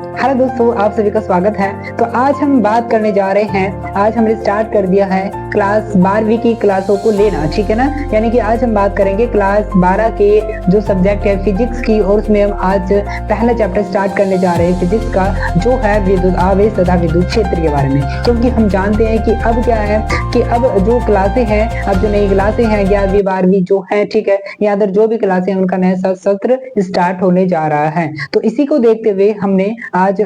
Hello दोस्तों, आप सभी का स्वागत है। तो आज हम बात करने जा रहे हैं, आज हमने स्टार्ट कर दिया है क्लास 12वीं की क्लासों को लेना, ठीक है ना। यानी कि आज हम बात करेंगे क्लास 12 के जो सब्जेक्ट है फिजिक्स की, और उसमें हम आज पहला चैप्टर स्टार्ट करने जा रहे हैं फिजिक्स का, जो है विद्युत आवेश तथा विद्युत क्षेत्र के बारे में। क्योंकि हम जानते हैं कि अब क्या है कि अब जो क्लासें हैं, अब जो नई क्लासें हैं 11वीं 12वीं जो है, ठीक है, या अदर जो भी क्लासें हैं उनका नया सत्र स्टार्ट होने जा रहा है। तो इसी को देखते हुए हमने आज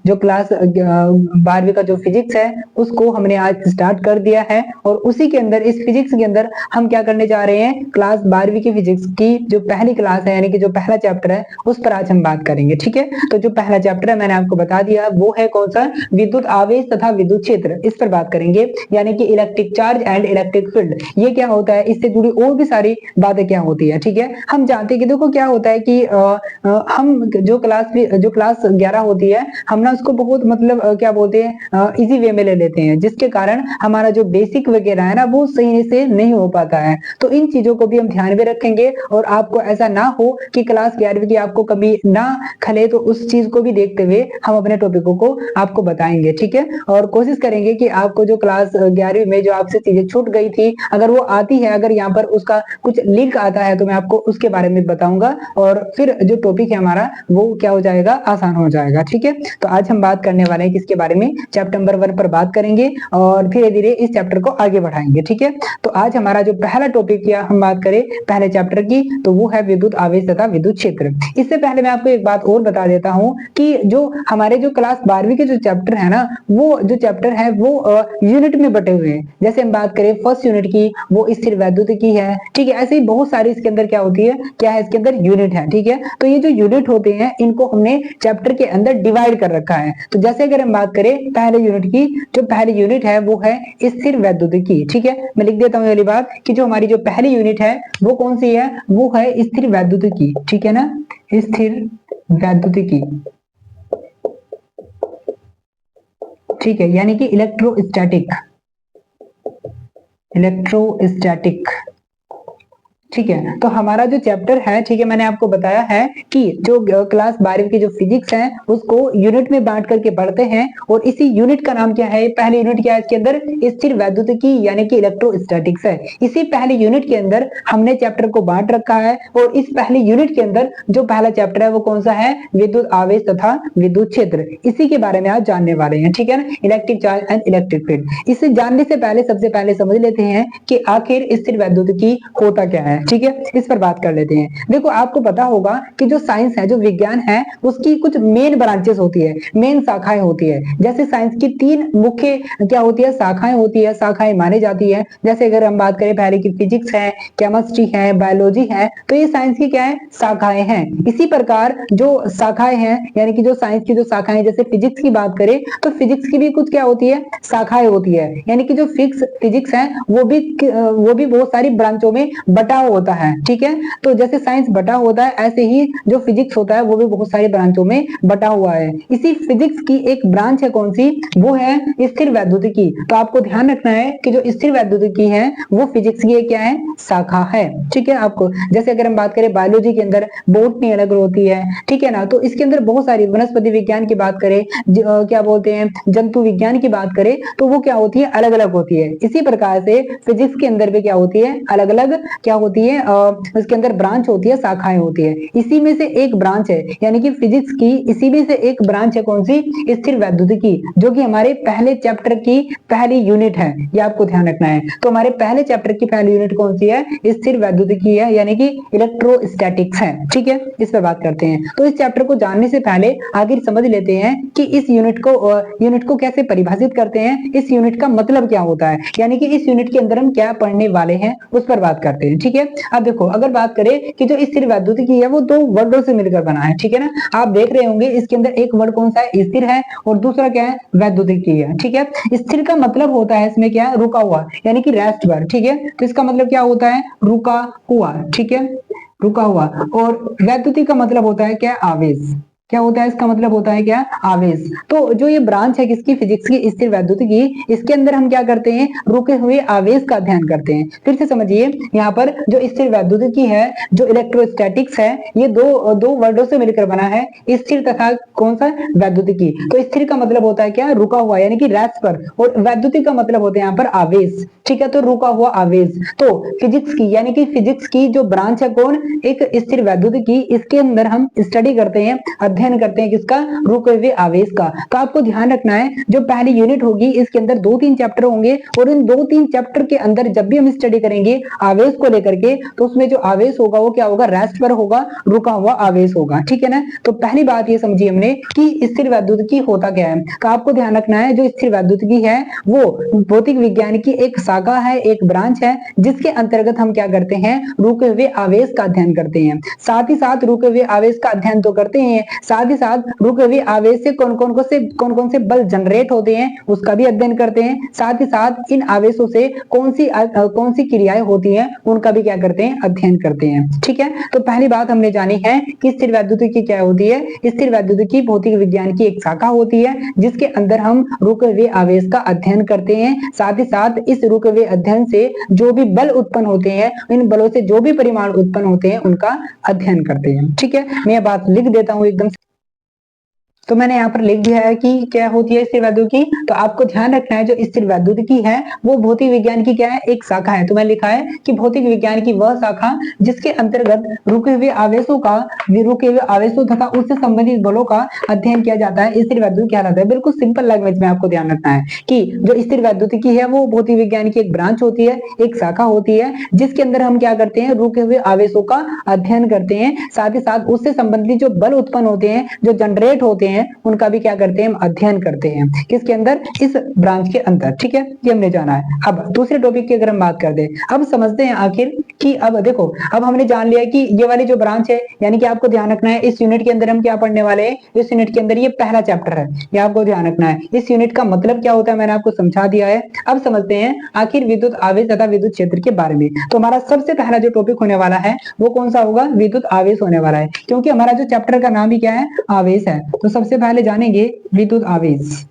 जो क्लास 12वीं का जो फिजिक्स है उसको हमने आज स्टार्ट कर दिया है, और उसी के अंदर इस फिजिक्स के अंदर हम क्या करने जा रहे हैं, क्लास 12वीं की फिजिक्स की जो पहली क्लास है, यानी कि जो पहला चैप्टर है उस पर आज हम बात करेंगे, ठीक है। तो जो पहला चैप्टर है मैंने आपको बता दिया, वो है कौन सा, विद्युत आवेश तथा विद्युत क्षेत्र, इस पर बात करेंगे। यानी कि electric charge and electric field, ये क्या होता है, इससे जुड़ी और भी सारी बातें क्या होती है, ठीक है। हम जानते हैं कि देखो क्या होता है कि हम जो क्लास 11 होती है, हम ना उसको बहुत मतलब क्या बोलते हैं, इजी वे में ले लेते हैं, जिसके कारण हमारा जो बेसिक वगैरह है ना वो सही से नहीं हो पाता है। तो इन चीजों को भी हम ध्यान में रखेंगे, और आपको ऐसा ना हो कि क्लास 11वीं की आपको कभी ना खले, तो उस चीज को भी देखते हुए हम अपने टॉपिकों को आपको बताएंगे, ठीक है। और कोशिश करेंगे कि आपको जो क्लास 11वीं में जो आपसे चीजें छूट गई थी, अगर वो आती है, अगर यहाँ पर उसका कुछ लिंक आता है तो मैं आपको उसके बारे में बताऊंगा, और फिर जो टॉपिक है हमारा वो क्या हो जाएगा, आसान हो जाएगा, ठीक है। तो आज हम बात करने वाले हैं किसके बारे में, चैप्टर नंबर 1 पर बात करेंगे, और धीरे धीरे इस चैप्टर को आगे बढ़ाएंगे, ठीक है। तो आज हमारा जो पहला टॉपिक या हम बात करें पहले चैप्टर की, तो वो है विद्युत आवेश तथा विद्युत क्षेत्र। इससे पहले मैं आपको एक बात और बता देता हूं कि जो हमारे जो क्लास 12वीं के जो चैप्टर है ना, वो जो चैप्टर है वो यूनिट में बटे हुए हैं। जैसे हम बात करें फर्स्ट यूनिट की, वो स्थिर वैद्युत की है, ठीक है। ऐसे ही बहुत सारी इसके अंदर क्या होती है, क्या है, इसके अंदर यूनिट है, ठीक है। तो ये जो यूनिट होते हैं इनको हमने चैप्टर के अंदर डिवाइड कर रखा है। तो जैसे अगर हम बात करें पहले यूनिट की, जो पहली यूनिट है वो है स्थिर वैद्युत की, ठीक है। मैं लिख देता हूं वाली बात कि जो हमारी जो पहली यूनिट है वो कौन सी है, वो है स्थिर वैद्युत की, ठीक है ना, स्थिर वैद्युत की, ठीक है। यानी कि इलेक्ट्रोस्टैटिक, इलेक्ट्रोस्टैटिक, ठीक है। तो हमारा जो चैप्टर है, ठीक है, मैंने आपको बताया है कि जो क्लास 12वीं की जो फिजिक्स है उसको यूनिट में बांट करके पढ़ते हैं, और इसी यूनिट का नाम क्या है, पहले यूनिट क्या है इसके अंदर, स्थिर वैद्युतिकी यानी कि इलेक्ट्रोस्टैटिक्स है। इसी पहले यूनिट के अंदर हमने चैप्टर को बांट रखा है, और इस पहले यूनिट के अंदर जो पहला चैप्टर है वो कौन सा है, विद्युत आवेश तथा विद्युत क्षेत्र, इसी के बारे में आज जानने वाले हैं, ठीक है ना, electric charge and electric field. इसे जानने से पहले सबसे पहले समझ लेते हैं कि आखिर स्थिर वैद्युतिकी होता क्या है, ठीक है। इस पर बात कर लेते हैं। देखो आपको पता होगा कि जो साइंस है, जो विज्ञान है, उसकी कुछ मेन ब्रांचेस होती है, मेन शाखाएं होती है। जैसे साइंस की 3 मुख्य क्या होती है, शाखाएं होती है, शाखाएं मानी जाती है। जैसे अगर हम बात करें पहले की फिजिक्स है, केमिस्ट्री है, बायोलॉजी है, तो ये साइंस की क्या है, शाखाएं हैं। इसी प्रकार जो शाखाएं हैं, यानी कि जो साइंस की जो शाखाएं, जैसे फिजिक्स की बात करें तो फिजिक्स की भी कुछ क्या होती है, शाखाएं होती है। यानी कि जो फिजिक्स है वो भी बहुत सारी ब्रांचों में बटा होता है, ठीक है। तो जैसे साइंस बटा होता है, ऐसे ही जो फिजिक्स होता है वो भी बहुत सारी ब्रांचों में बटा हुआ है। इसी फिजिक्स की एक ब्रांच है कौन सी, वो है स्थिर वैद्युतिकी। तो आपको ध्यान रखना है कि जो स्थिर वैद्युतिकी है वो फिजिक्स की क्या है, शाखा है, ठीक है। आपको जैसे अगर हम बात करें बायोलॉजी के अंदर बॉटनी अलग होती है, ठीक है ना, तो इसके अंदर बहुत सारी वनस्पति विज्ञान की बात करें, क्या बोलते हैं, जंतु विज्ञान की बात करें, तो वो क्या होती है, अलग अलग होती है। इसी प्रकार से फिजिक्स के अंदर भी क्या होती है, अलग अलग क्या होती है, उसके अंदर ब्रांच होती है, शाखाएं होती है। इसी में से एक ब्रांच है, यानी कि फिजिक्स की इसी में से एक ब्रांच है कौन सी, स्थिर वैद्युतिकी, जो कि हमारे पहले चैप्टर की पहली यूनिट है, ये आपको ध्यान रखना है। तो हमारे पहले चैप्टर की पहली यूनिट कौन सी है, स्थिर वैद्युतिकी है, यानी कि इलेक्ट्रोस्टैटिक्स है, ठीक है। इस पर बात करते हैं। तो इस चैप्टर को जानने से पहले आखिर समझ लेते हैं कि इस यूनिट को कैसे परिभाषित करते हैं, इस यूनिट का मतलब क्या होता है, यानी कि इस यूनिट के अंदर हम क्या पढ़ने वाले हैं उस पर बात करते हैं, ठीक है। अब देखो अगर बात करें कि जो स्थिर वैद्युतिकी है वो 2 वर्डों से मिलकर बना है, ठीक है ना। आप देख रहे होंगे इसके अंदर एक वर्ड कौन सा है, स्थिर है, और दूसरा क्या है, वैद्युतिकी है, ठीक है। स्थिर का मतलब होता है इसमें क्या है, रुका हुआ, यानी कि रेस्ट वर्ब, ठीक है। तो इसका मतलब क्या होता है, रुका हुआ, ठीक है, रुका हुआ। और वैद्युतिक का मतलब होता है क्या, आवेश, क्या होता है, इसका मतलब होता है क्या, आवेश। तो जो ये ब्रांच है किसकी, फिजिक्स की, स्थिर वैद्युतिकी, इसके अंदर हम क्या करते हैं, रुके हुए आवेश का अध्ययन करते हैं। फिर से समझिए, यहाँ पर जो स्थिर वैद्युतिकी है, जो इलेक्ट्रोस्टैटिक्स है, ये दो दो वर्डों से मिलकर बना है, स्थिर तथा कौन सा, वैद्युतिकी। तो स्थिर का मतलब होता है क्या, रुका हुआ, यानी कि रेस्ट पर, और वैद्युतिक का मतलब होता है यहाँ पर आवेश, ठीक है, तो रुका हुआ आवेश। तो फिजिक्स की, यानी कि फिजिक्स की जो ब्रांच है कौन, एक स्थिर वैद्युतिकी, इसके अंदर हम स्टडी करते हैं, अध्ययन करते हैं किसका, रुके हुए आवेश का। तो आपको ध्यान रखना है, जो पहली यूनिट होगी इसके अंदर 2-3 चैप्टर होंगे, और इन 2-3 चैप्टर के अंदर जब भी हम स्टडी करेंगे आवेश को लेकर के, तो उसमें जो आवेश होगा वो क्या होगा, रेस्ट पर होगा, रुका हुआ आवेश होगा, ठीक है ना। तो पहली बात ये समझिए हमने कि स्थिर वैद्युतिकी होता क्या है। तो आपको ध्यान रखना है, जो स्थिर वैद्युतिकी है वो भौतिक विज्ञान की एक शाखा है, एक ब्रांच है, जिसके अंतर्गत हम क्या करते हैं, रुके हुए आवेश का अध्ययन करते हैं। साथ ही साथ रुके हुए आवेश का अध्ययन तो करते हैं, साथ ही साथ रुके हुए आवेश से कौन कौन से बल जनरेट होते हैं उसका भी अध्ययन करते हैं। साथ ही साथ इन आवेशों से कौन सी क्रियाएं होती हैं उनका भी क्या करते हैं, अध्ययन करते हैं, ठीक है। तो पहली बात हमने जानी है कि स्थिर वैद्युतिकी क्या होती है। स्थिर वैद्युतिकी भौतिक विज्ञान की एक शाखा होती है, जिसके अंदर हम रुके हुए आवेश का अध्ययन करते हैं। साथ ही साथ इस रुके हुए अध्ययन से जो भी बल उत्पन्न होते हैं, इन बलों से जो भी परिमाण उत्पन्न होते हैं उनका अध्ययन करते हैं, ठीक है। मैं ये बात लिख देता हूं एकदम। तो मैंने यहाँ पर लिख दिया है कि क्या होती है स्थिर वैद्युतिकी। तो आपको ध्यान रखना है, जो स्थिर वैद्युतिकी है वो भौतिक विज्ञान की क्या है, एक शाखा है। तो मैं लिखा है कि भौतिक विज्ञान की वह शाखा जिसके अंतर्गत रुके हुए आवेशों का, रुके हुए आवेशों तथा उससे संबंधित बलों का अध्ययन किया जाता है, स्थिर वैद्युतिकी कहलाता है। बिल्कुल सिंपल लैंग्वेज में आपको ध्यान रखना है कि जो स्थिर वैद्युतिकी है वो भौतिक विज्ञान की एक ब्रांच होती है, एक शाखा होती है, जिसके अंदर हम क्या करते हैं, रुके हुए आवेशों का अध्ययन करते हैं। साथ ही साथ उससे संबंधित जो बल उत्पन्न होते हैं, जो जनरेट होते हैं, उनका भी क्या करते हैं, हम अध्ययन करते हैं। किसके अंदर, इस ब्रांच के अंदर, ठीक है, ये हमने जाना है। अब दूसरे टॉपिक की अगर हम बात कर दे, अब समझते हैं आखिर कि अब देखो, अब हमने जान लिया कि ये वाली जो ब्रांच है, यानी कि आपको ध्यान रखना है इस यूनिट के अंदर हम क्या पढ़ने वाले हैं। इस यूनिट के अंदर ये पहला चैप्टर है, ये आपको ध्यान रखना है। इस यूनिट का मतलब क्या होता है मैंने आपको समझा दिया है। अब समझते हैं आखिर विद्युत आवेश तथा विद्युत क्षेत्र के बारे में। तो हमारा सबसे पहला जो टॉपिक होने वाला है वो कौन सा होगा, विद्युत आवेश होने वाला है, क्योंकि हमारा जो चैप्टर का नाम ही क्या है, आवेश है। तो सबसे पहले जानेंगे विद्युत आवेश,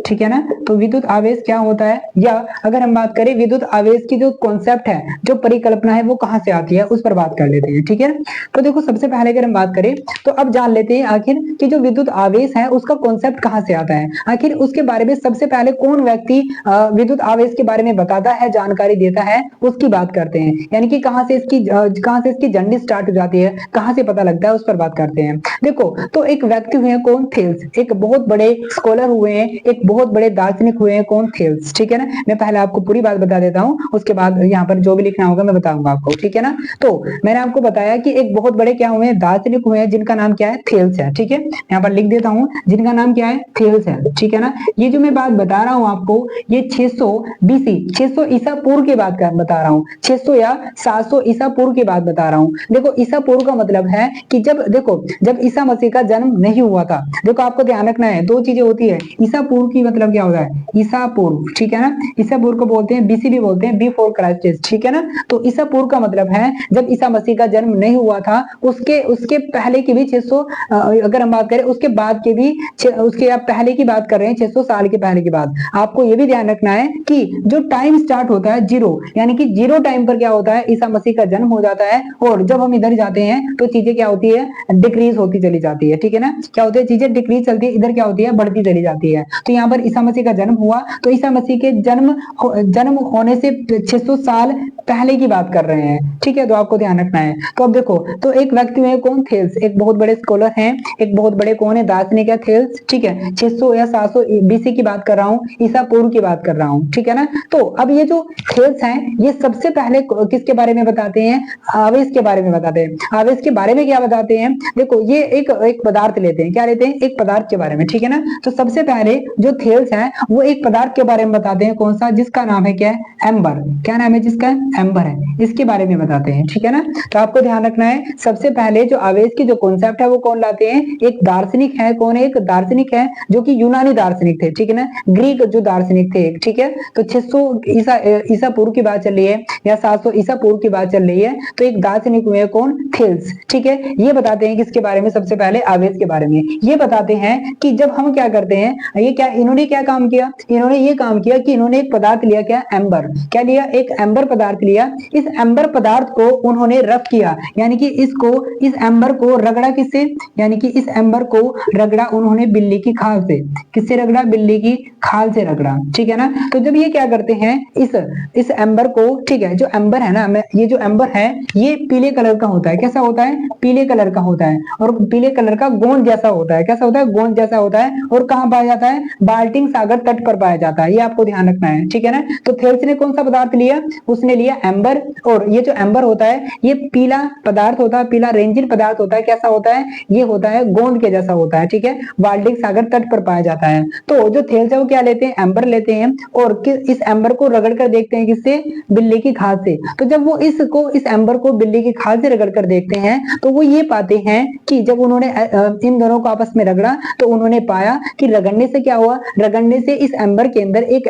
ठीक है ना। तो विद्युत आवेश क्या होता है, या अगर हम बात करें विद्युत आवेश की जो कॉन्सेप्ट है, जो परिकल्पना है, वो कहां से आती है, उस पर बात कर लेते हैं, ठीक है। तो देखो, सबसे पहले अगर हम बात करें तो अब जान लेते हैं आखिर कि जो विद्युत आवेश है उसका कॉन्सेप्ट कहां से आता है। आखिर उसके बारे में सबसे पहले कौन व्यक्ति विद्युत आवेश के बारे में बताता है, जानकारी देता है, उसकी बात करते हैं। यानी कि कहां से इसकी जर्नी स्टार्ट हो जाती है, कहां से पता लगता है, उस पर बात करते हैं। देखो, तो एक व्यक्ति हुए कौन, थेल्स, एक बहुत बड़े स्कॉलर हुए हैं, एक बहुत बड़े दार्शनिक हुए हैं, कौन, थेल्स, ठीक है ना। मैं पहले आपको पूरी बात बता देता हूं, उसके बाद यहाँ पर जो भी लिखना होगा मैं बताऊंगा आपको, ठीक है ना। तो मैंने आपको बताया कि एक बहुत बड़े क्या हुए हैं, दार्शनिक हुए हैं, जिनका नाम क्या है, थेल्स है, ठीक है। यहाँ पर लिख देता हूँ, जिनका नाम क्या है, थेल्स है, ठीक है ना। ये जो मैं बात बता रहा हूँ आपको, ये 600 BC, 600 ईसा पूर्व की बात बता रहा हूँ, 600 या 700 ईसा पूर्व की बात बता रहा हूँ। देखो, ईसा पूर्व का मतलब है कि जब ईसा मसीह का जन्म नहीं हुआ था। देखो, आपको ध्यान रखना है, दो चीजें होती है, ईसा पूर्व की मतलब क्या होता है, ईसा पूर्व, ठीक है ना। ईसा पूर्व को बोलते हैं, बीसी भी बोलते हैं, बिफोर क्राइस्ट, ठीक है ना। तो ईसा पूर्व का मतलब है जब ईसा मसीह का जन्म नहीं हुआ था, उसके पहले की भी 600, अगर हम बात करें उसके बाद के भी, उसके आप पहले की बात कर रहे हैं, 600 साल के पहले की बात। आपको ये भी ध्यान रखना है कि जो टाइम स्टार्ट होता है जीरो, यानी कि जीरो टाइम पर क्या होता है, ईसा मसीह का जन्म हो जाता है, और जब हम इधर जाते हैं तो चीजें क्या होती है, डिक्रीज होती चली जाती है, ठीक है ना। क्या होती है, चीजें डिक्रीज चलती है, इधर क्या होती है, बढ़ती चली जाती है। तो यहाँ पर ईसा मसीह का जन्म हुआ, तो ईसा मसीह के जन्म होने से 600 साल पहले की बात कर रहे हैं, ठीक है। तो आपको ध्यान रखना है। तो अब देखो, तो एक व्यक्ति है कौन, थेल्स, एक बहुत बड़े स्कॉलर हैं, एक बहुत बड़े कौन है, दार्शनिक है, थेल्स, ठीक है। 600 या 700 BC की बात कर रहा हूँ, ईसा पूर्व की बात कर रहा हूँ, ठीक है ना। तो अब ये जो थेल्स हैं, ये सबसे पहले किसके बारे में बताते हैं, आवेश के बारे में बताते हैं। आवेश के बारे में क्या बताते हैं, देखो, ये एक पदार्थ लेते हैं, क्या लेते हैं, एक पदार्थ के बारे में, ठीक है ना। तो सबसे पहले जो थेल्स हैं वो एक पदार्थ के बारे में बताते हैं, कौन सा, जिसका नाम है क्या है, एम्बर। क्या नाम है जिसका, एम्बर है, इसके बारे में बताते हैं, ठीक है ना। तो आपको ध्यान रखना है, सबसे पहले जो आवेश की जो कॉन्सेप्ट है वो कौन लाते हैं, एक दार्शनिक है, कौन है, एक दार्शनिक है जो कि यूनानी दार्शनिक थे, ठीक है ना, ग्रीक जो दार्शनिक थे, ठीक है। तो 600 ईसा पूर्व की बात चल रही है या 700 ईसा पूर्व की बात चल रही है। तो एक दार्शनिक हुए कौन, थेल्स, ठीक है। ये बताते हैं किसके बारे में, सबसे पहले आवेश के बारे में। ये बताते हैं कि जब हम क्या करते हैं, ये क्या, इन्होंने क्या काम किया, इन्होंने ये काम किया कि इन्होंने एक पदार्थ लिया, क्या, एम्बर। क्या लिया, एक एम्बर पदार्थ लिया। इस एम्बर पदार्थ को उन्होंने रफ किया, यानी कि इस एम्बर को रगड़ा, किससे, यानी कि इस एम्बर को रगड़ा उन्होंने बिल्ली की खाल से। किससे रगड़ा, बिल्ली की खाल से रगड़ा, ठीक है ना। तो जब ये क्या करते हैं, इस एम्बर को, ठीक है, जो एम्बर है ना, ये जो एम्बर है ये पीले कलर का होता है। कैसा होता है, पीले कलर का होता है, और पीले कलर का गोंद जैसा होता है। कैसा होता है, गोंद जैसा होता है। और कहां पाया जाता है, बाल्टिक सागर तट पर पाया जाता है। ये आपको ध्यान रखना है, ठीक है ना। तो थेल्स ने कौन सा पदार्थ लिया, उसने लिया एम्बर। और ये जो एम्बर होता है ये पीला पदार्थ होता है, पीला रेंजिन पदार्थ होता है। कैसा होता है, ये होता है गोंद के जैसा होता है, ठीक है, बाल्टिक सागर तट पर पाया जाता है। तो जो थेल्स है वो क्या लेते हैं, एम्बर लेते हैं, और इस एम्बर को रगड़ कर देखते हैं, किससे, बिल्ली की खाल से। तो जब वो इस एम्बर को बिल्ली की खाल से रगड़ कर देखते हैं तो वो ये पाते हैं कि जब उन्होंने इन दोनों को आपस में रगड़ा तो उन्होंने पाया कि रगड़ने से क्या हुआ, रगड़ने से इस एम्बर के अंदर एक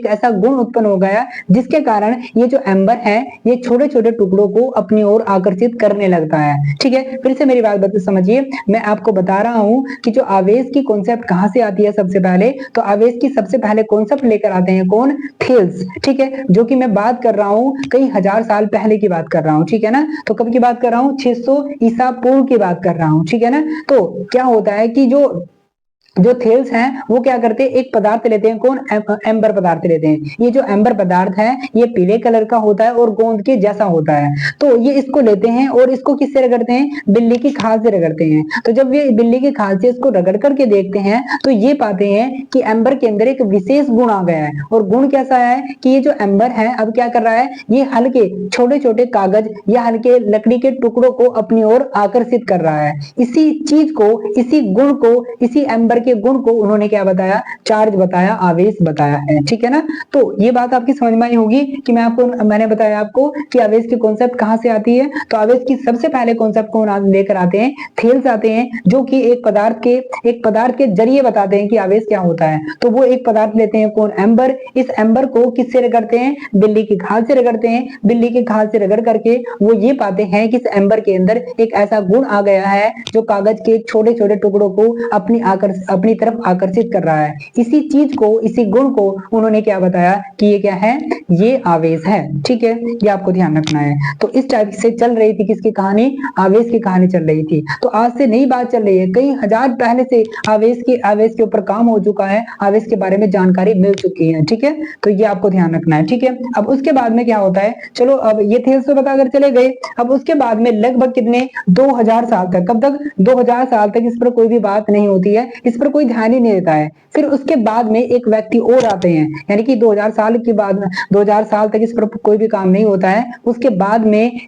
ऐसा गुण उत्पन्न हो गया जिसके कारण ये जो एम्बर है ये छोटे छोटे टुकड़ों को अपनी ओर आकर्षित करने लगता है, ठीक है। फिर से मेरी बात समझिए, मैं आपको बता रहा हूं कि जो आवेश की कॉन्सेप्ट कहां से आती है। सबसे पहले तो आवेश की सबसे पहले कॉन्सेप्ट लेकर आते हैं कौन, थेल्स, ठीक है, जो कि मैं बात कर रहा हूं कई हजार साल पहले की बात कर रहा हूं, ठीक है ना। तो कब की बात कर रहा हूं, 600 ईसा पूर्व की बात कर रहा हूं, ठीक है ना। तो क्या होता है कि जो थेल्स हैं वो क्या करते हैं, एक पदार्थ लेते हैं, कौन, एम्बर पदार्थ लेते हैं। ये जो एम्बर पदार्थ है ये पीले कलर का होता है और गोंद के जैसा होता है। तो ये इसको लेते हैं और इसको किससे रगड़ते हैं, बिल्ली की खाल से रगड़ते हैं। तो जब ये बिल्ली की खाल से इसको रगड़ करके देखते हैं तो ये पाते हैं कि एम्बर के अंदर एक विशेष गुण आ गया है। और गुण कैसा है कि ये जो एम्बर है अब क्या कर रहा है, ये हल्के छोटे छोटे कागज या हल्के लकड़ी के टुकड़ों को अपनी ओर आकर्षित कर रहा है। इसी चीज को, इसी गुण को, इसी एम्बर के गुण को उन्होंने क्या बताया, चार्ज बताया, आवेश बताया है, ठीक है ना। तो ये बात आपकी समझ में आई होगी कि मैंने बताया आपको कि आवेश की कॉन्सेप्ट कहां से आती है। तो आवेश की सबसे पहले कॉन्सेप्ट कौन लेकर आते हैं, थेल्स आते हैं, जो कि एक पदार्थ के जरिए बताते हैं कि आवेश क्या होता है। तो वो एक पदार्थ लेते हैं कौन, एम्बर। इस एम्बर को किससे रगड़ते हैं, बिल्ली की खाल से रगड़ते हैं। बिल्ली की खाल से रगड़ करके वो ये पाते हैं कि इस एम्बर के अंदर एक ऐसा गुण आ गया है जो कागज के छोटे छोटे टुकड़ों को अपनी तरफ आकर्षित कर रहा है। इसी चीज को, इसी गुण को उन्होंने क्या बताया कि ये क्या है, ये आवेश है, ठीक है। ये आपको ध्यान रखना है। तो इस टाइप से चल रही थी किसकी कहानी, आवेश की कहानी चल रही थी। तो आज से नई बात चल रही है, कई हजार पहले से आवेश के ऊपर काम हो चुका है, आवेश के बारे में जानकारी मिल चुकी है, ठीक है। तो ये आपको ध्यान रखना है, ठीक है। अब उसके बाद में क्या होता है, चलो अब ये थेल्स तो बताकर चले गए। अब उसके बाद में लगभग कितने, 2000 साल तक, कब तक, 2000 साल तक इस पर कोई भी बात नहीं होती है, इस पर कोई ध्यान ही नहीं देता है। फिर उसके बाद में एक व्यक्ति और आते हैं, यानी कि 2000 साल के बाद, 2000 साल तक इस पर कोई भी काम नहीं होता है। उसके बाद में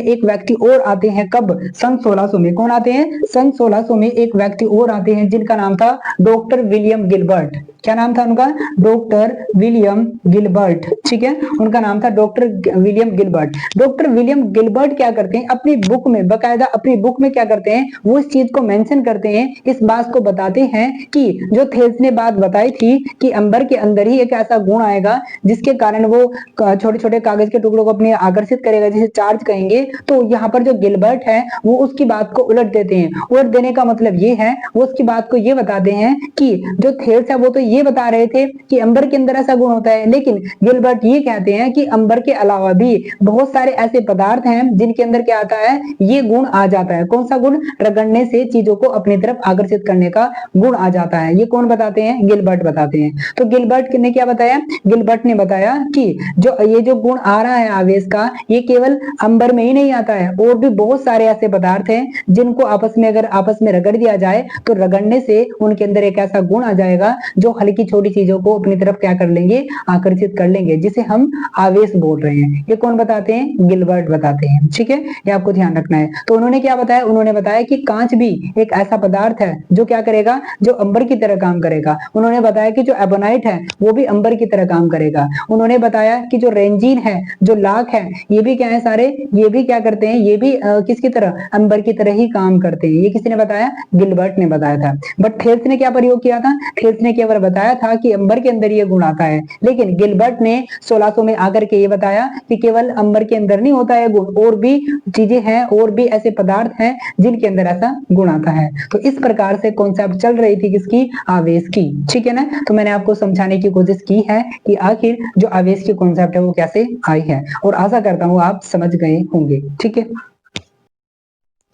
एक व्यक्ति और आते हैं, कब, सन 1600 में। कौन आते हैं, सन 1600 में एक व्यक्ति और आते हैं जिनका नाम था डॉक्टर विलियम गिलबर्ट। क्या नाम था उनका, डॉक्टर विलियम गिलबर्ट, ठीक है, उनका नाम था doctor William Gilbert. Doctor William Gilbert क्या करते हैं, अपनी बुक में, बकायदा अपनी बुक में क्या करते हैं, वो इस चीज को मेंशन करते हैं, इस बात को बताते हैं कि जो थेल्स ने बात बताई थी कि अंबर के अंदर ही एक ऐसा गुण आएगा जिसके कारण वो छोटे छोटे कागज के टुकड़ों को अपने आकर्षित करेगा, जिसे चार्ज कहेंगे। तो यहाँ पर जो गिलबर्ट है वो उसकी बात को उलट देते हैं। उलट देने का मतलब ये है, वो उसकी बात को ये बताते हैं कि जो थेल्स है वो तो ये बता रहे थे कि अंबर के अंदर ऐसा गुण होता है, लेकिन गिलबर्ट ये कहते हैं कि अंबर के अलावा भी बहुत सारे ऐसे पदार्थ हैं जिनके अंदर क्या आता है, ये गुण आ जाता है। कौन सा गुण, रगड़ने से चीजों को अपनी तरफ आकर्षित करने का गुण आ जाता है। ये कौन बताते हैं, गिलबर्ट बताते हैं। तो गिलबर्ट ने क्या बताया, गिलबर्ट ने बताया कि जो ये जो गुण आ रहा है आवेश का, ये केवल अंबर में ही नहीं आता है, और भी बहुत सारे ऐसे पदार्थ हैं जिनको आपस में अगर आपस में रगड़ दिया जाए तो रगड़ने से उनके अंदर एक ऐसा गुण आ जाएगा जो हल्की छोटी चीजों को अपनी तरफ क्या कर लेंगे, आकर्षित कर लेंगे, जिसे हम आवेश बोल रहे हैं। ये कौन बताते हैं? गिलबर्ट बताते हैं। ठीक है, ये आपको ध्यान रखना है। तो उन्होंने क्या बताया? उन्होंने बताया कि कांच भी एक ऐसा पदार्थ है जो क्या करेगा, जो अंबर की तरह काम करेगा। उन्होंने बताया कि जो एबोनाइट है वो भी अंबर की तरह काम करेगा। उन्होंने बताया कि जो रेंजीन है, जो लाख है, ये भी क्या है सारे, ये भी क्या करते हैं, ये भी किसकी तरह, अंबर की तरह ही काम करते हैं। ये किसने बताया? गिलबर्ट ने बताया था। बट थेल्स ने क्या प्रयोग किया था? थेल्स ने केवल बताया था कि अंबर के अंदर ये गुण आता है, लेकिन गिलबर्ट ने 1600 में आकर के ये बताया कि केवल अंबर के अंदर नहीं होता है गुण, और भी चीजें हैं, और भी ऐसे पदार्थ हैं जिनके अंदर ऐसा गुण आता है। तो इस प्रकार से कॉन्सेप्ट चल रही थी किसकी? आवेश की। ठीक है ना? तो मैंने आपको समझाने की कोशिश की है कि आखिर जो आवेश की कॉन्सेप्ट है वो कैसे आई है, और आशा करता हूं आप समझ गए होंगे। ठीक है,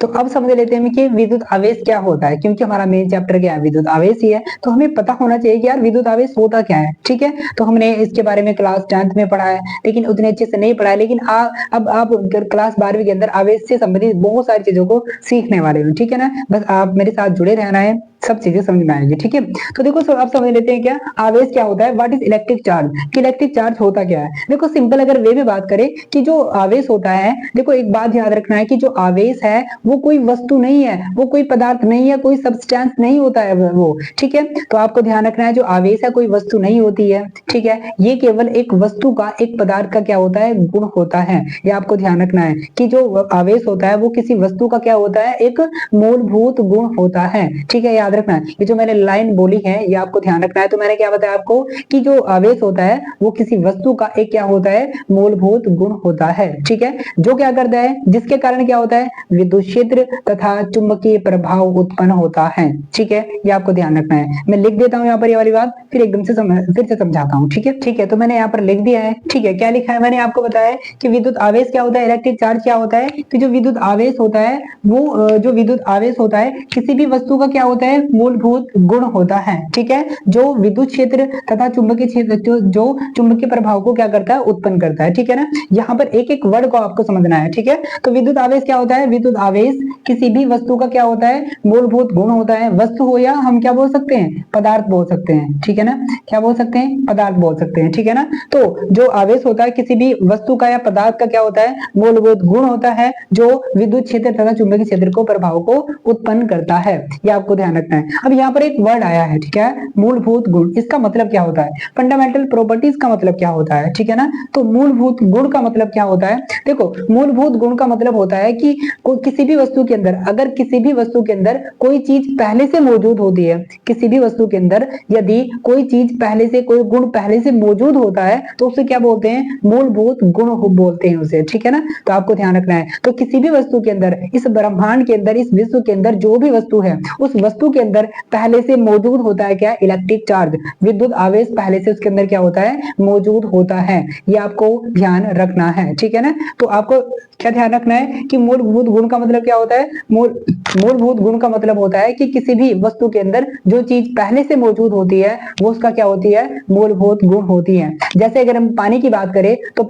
तो अब समझ लेते हैं कि विद्युत आवेश क्या होता है, क्योंकि हमारा मेन चैप्टर क्या है, विद्युत आवेश ही है, तो हमें पता होना चाहिए कि यार विद्युत आवेश होता क्या है। ठीक है, तो हमने इसके बारे में क्लास 10th में पढ़ा है, लेकिन उतने अच्छे से नहीं पढ़ा है, लेकिन अब आप क्लास 12वीं के अंदर आवेश से संबंधित बहुत सारी चीजों को सीखने वाले हो। ठीक है ना, बस आप मेरे साथ जुड़े रहना है, सब चीजें समझ में आएंगी। ठीक है, तो देखो अब समझ लेते हैं क्या आवेश क्या होता है, व्हाट इज इलेक्ट्रिक चार्ज, कि इलेक्ट्रिक चार्ज होता क्या है। देखो सिंपल अगर वे में बात करें कि जो आवेश होता है, देखो एक बात याद रखना है कि जो आवेश है वो कोई वस्तु नहीं है, वो कोई पदार्थ नहीं है, कोई सब्सटेंस नहीं होता है वो। ठीक है, तो आपको ध्यान रखना है जो आवेश है कोई वस्तु नहीं होती है। ठीक है, ये केवल एक वस्तु का, एक पदार्थ का क्या होता है, गुण होता है। ये आपको ध्यान रखना है कि जो आवेश होता है वो किसी वस्तु का क्या होता है, एक मूलभूत गुण होता है। ठीक है, याद रखना है, ये जो मैंने लाइन बोली है ये आपको ध्यान रखना है। तो मैंने क्या बताया आपको कि जो आवेश होता है वो किसी वस्तु का एक क्या होता है, मूलभूत गुण होता है। ठीक है, जो क्या करता है, जिसके कारण क्या होता है, विद्युत क्षेत्र तथा चुंबकीय प्रभाव उत्पन्न होता है। ठीक है, ये आपको ध्यान रखना है। मैं लिख देता हूँ यहाँ पर ये वाली बात, फिर एकदम से फिर से समझाता हूँ। ठीक है, ठीक है, तो मैंने यहाँ पर लिख दिया है। ठीक है, क्या लिखा है, मैंने आपको बताया कि विद्युत आवेश क्या होता है, इलेक्ट्रिक चार्ज क्या होता है। तो जो विद्युत आवेश होता है वो जो विद्युत आवेश होता है किसी भी वस्तु का क्या होता है, मूलभूत गुण होता है। ठीक है, जो विद्युत क्षेत्र तथा चुंबकीय क्षेत्र जो चुंबकीय प्रभाव को क्या करता है, उत्पन्न करता है। ठीक है ना, यहाँ पर एक एक वर्ड को आपको समझना है। ठीक है, तो विद्युत आवेश क्या होता है, विद्युत आवेश किसी भी वस्तु का क्या होता है, मूलभूत गुण होता है। वस्तु हो या हम क्या बोल सकते हैं, पदार्थ बोल सकते हैं। ठीक है ना, क्या बोल सकते हैं, पदार्थ बोल सकते हैं। ठीक है ना, तो जो आवेश होता है किसी भी वस्तु का या पदार्थ का क्या होता है, मूलभूत गुण होता है, जो विद्युत क्षेत्र तथा चुंबकीय क्षेत्र को प्रभाव को उत्पन्न करता है। ये आपको ध्यान रखना है। अब यहाँ पर एक वर्ड आया है, ठीक है, मूलभूत गुण, इसका मतलब क्या होता है, फंडामेंटल प्रॉपर्टीज का मतलब क्या होता है। ठीक है ना, तो मूलभूत गुण का मतलब क्या होता है, देखो मूलभूत गुण का मतलब होता है कि किसी भी वस्तु के अंदर, अगर किसी भी वस्तु के अंदर कोई चीज पहले से मौजूद होती है, किसी भी वस्तु के अंदर यदि कोई चीज पहले से, कोई गुण पहले से मौजूद होता है तो उसे क्या बोलते हैं, मूलभूत गुण बोलते हैं उसे। ठीक है ना, तो आपको ध्यान रखना है। तो किसी भी वस्तु के अंदर, इस ब्रह्मांड के अंदर, इस विश्व के अंदर जो भी वस्तु है, उस वस्तु के अंदर पहले से मौजूद होता है क्या, इलेक्ट्रिक चार्ज, विद्युत आवेश पहले से उसके अंदर क्या होता है, मौजूद होता है। ये आपको ध्यान रखना है। ठीक है ना, तो आपको क्या ध्यान रखना है कि मूलभूत गुण का मतलब क्या होता है, मूलभूत गुण का मतलब होता है कि किसी भी वस्तु के अंदर जो चीज पहले से मौजूद होती है वो उसका क्या होती है, मूलभूत गुण होती है। जैसे अगर हम पानी की बात करें तो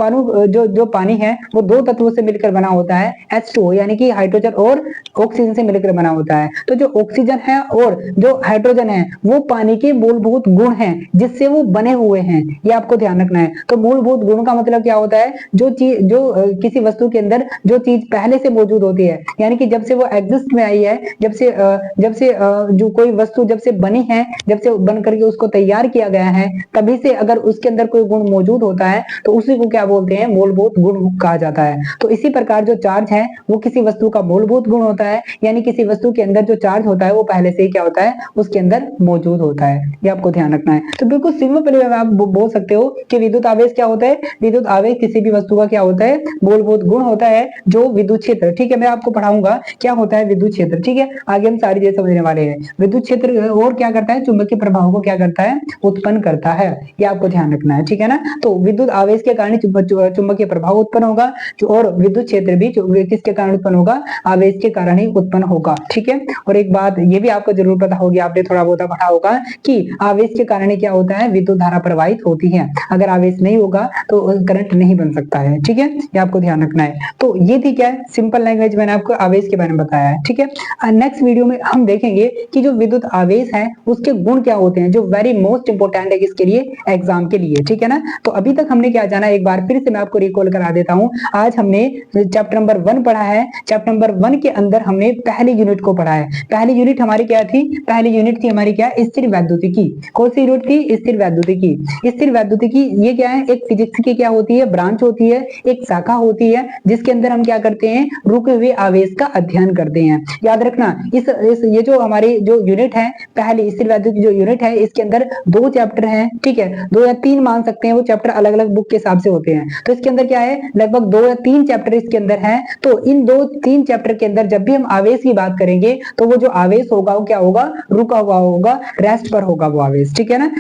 जो पानी है वो दो तत्वों से मिलकर बना होता है, H2O, यानी कि हाइड्रोजन और ऑक्सीजन से मिलकर बना होता है। तो जो ऑक्सीजन है और जो हाइड्रोजन है वो पानी के मूलभूत गुण हैं जिससे वो बने हुए हैं। ये आपको ध्यान रखना है। तो मूलभूत गुण का मतलब क्या होता है, जो चीज, जो किसी वस्तु के अंदर जो चीज पहले से मौजूद होती है, यानी कि जब से वो एग्जिस्ट में आई है, जब से जो कोई वस्तु जब से बनी है, जब से बन करके उसको तैयार किया गया है, तभी से अगर उसके अंदर कोई गुण मौजूद होता है तो उसी को क्या बोलते हैं, मूलभूत गुण कहा जाता है। तो इसी प्रकार जो चार्ज है वो किसी वस्तु का मूलभूत गुण होता है, यानी किसी वस्तु के अंदर जो चार्ज होता है वो पहले से ही क्या होता है, उसके अंदर मौजूद होता है। ये आपको ध्यान रखना है। तो बिल्कुल सिंपल वे में आप बोल सकते हो कि विद्युत आवेश क्या होता है, विद्युत आवेश किसी भी वस्तु का क्या होता है, मूलभूत गुण होता है, जो विद्युत क्षेत्र, ठीक है, मैं आपको पढ़ाऊंगा क्या होता है विद्युत क्षेत्र। ठीक है, आगे हम सारी चीजें समझने वाले हैं। विद्युत क्षेत्र और क्या करता है, चुंबकीय प्रभाव को क्या करता है, उत्पन्न करता है। ये आपको ध्यान रखना है। ठीक है ना, तो विद्युत आवेश के कारण चुंबकीय प्रभाव उत्पन्न होगा, और विद्युत क्षेत्र भी किसके कारण उत्पन्न होगा, आवेश के कारण ही उत्पन्न होगा। ठीक है, और एक बात ये भी आपको जरूर पता होगी, आपने थोड़ा बहुत पढ़ा होगा कि आवेश के कारण क्या होता है, विद्युत धारा प्रवाहित होती है। अगर आवेश नहीं होगा तो करंट नहीं बन सकता है, ठीक है, ये आपको ध्यान रखना है। तो ये थी क्या, सिंपल लैंग्वेज मैंने आपको आवेश के बारे में बताया है, ठीक है। नेक्स्ट वीडियो में हम देखेंगे कि जो विद्युत आवेश है उसके गुण क्या होते हैं, जो वेरी मोस्ट इंपोर्टेंट है किसके लिए, एग्जाम के लिए, ठीक है ना। तो अभी तक हमने क्या जाना, एक बार फिर से मैं आपको रिकॉल करा देता हूं। आज हमने चैप्टर नंबर 1 पढ़ा है। चैप्टर नंबर 1 के अंदर हमने पहली यूनिट को पढ़ा है। पहली यूनिट हमारी क्या थी, पहली यूनिट थी हमारी क्या, स्थिर वैद्युतिकी। कौन सी यूनिट थी, स्थिर वैद्युतिकी। स्थिर वैद्युतिकी ये क्या है, एक फिजिक्स की क्या होती है, ब्रांच होती है, एक शाखा होती है, जिसके अंदर हम क्या करते हैं, रुके हुए आवेश का अध्ययन करते हैं। याद रखना, इस ये जो हमारी जो यूनिट है, पहली स्थिर वैद्युतिकी जो यूनिट है, इसके अंदर 2 चैप्टर हैं, ठीक है, 2 या 3 मान सकते हैं, वो चैप्टर अलग अलग बुक के हिसाब से होते हैं। तो इसके अंदर क्या है, लगभग 2 या 3 चैप्टर इसके अंदर है। तो इन 2-3 चैप्टर के अंदर जब भी हम आवेश की बात करेंगे तो वो जो आवेश होगा वो क्या होगा, रुका हुआ होगा, रेस्ट पर होगा वो आवेश, ठीक है ना।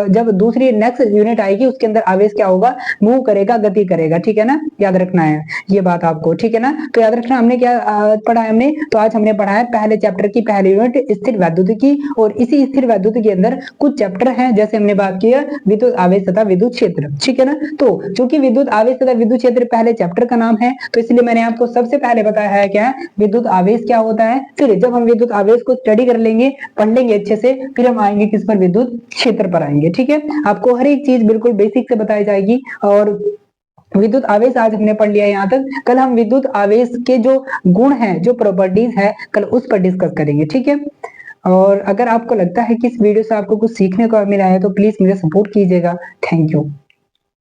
जब दूसरी नेक्स्ट यूनिट आएगी उसके अंदर आवेश क्या होगा, मूव करेगा, गति करेगा, ठीक है ना, याद रखना है ये बात आपको, ठीक है ना। तो याद रखना हमने क्या पढ़ा है हमने, तो आज हमने पढ़ा है पहले चैप्टर की पहली यूनिट स्थिर वैद्युतिकी, और इसी स्थिर वैद्युतिकी के अंदर कुछ चैप्टर हैं, जैसे हमने बात की है विद्युत आवेश तथा विद्युत क्षेत्र, ठीक है ना। तो चूंकि विद्युत आवेश तथा विद्युत क्षेत्र पहले चैप्टर का नाम है, तो इसलिए मैंने आपको सबसे पहले बताया है क्या है, विद्युत आवेश क्या होता है। फिर जब हम विद्युत आवेश को स्टडी कर लेंगे, पढ़ लेंगे अच्छे से, फिर हम आएंगे किस पर, विद्युत क्षेत्र पर आएंगे, ठीक है। आपको हर एक चीज बिल्कुल बेसिक से बताई जाएगी। और विद्युत आवेश आज हमने पढ़ लिया यहाँ तक। कल हम विद्युत आवेश के जो गुण हैं, जो प्रॉपर्टीज है, कल उस पर डिस्कस करेंगे, ठीक है। और अगर आपको लगता है कि इस वीडियो से आपको कुछ सीखने को मिला है तो प्लीज मुझे सपोर्ट कीजिएगा। Thank you.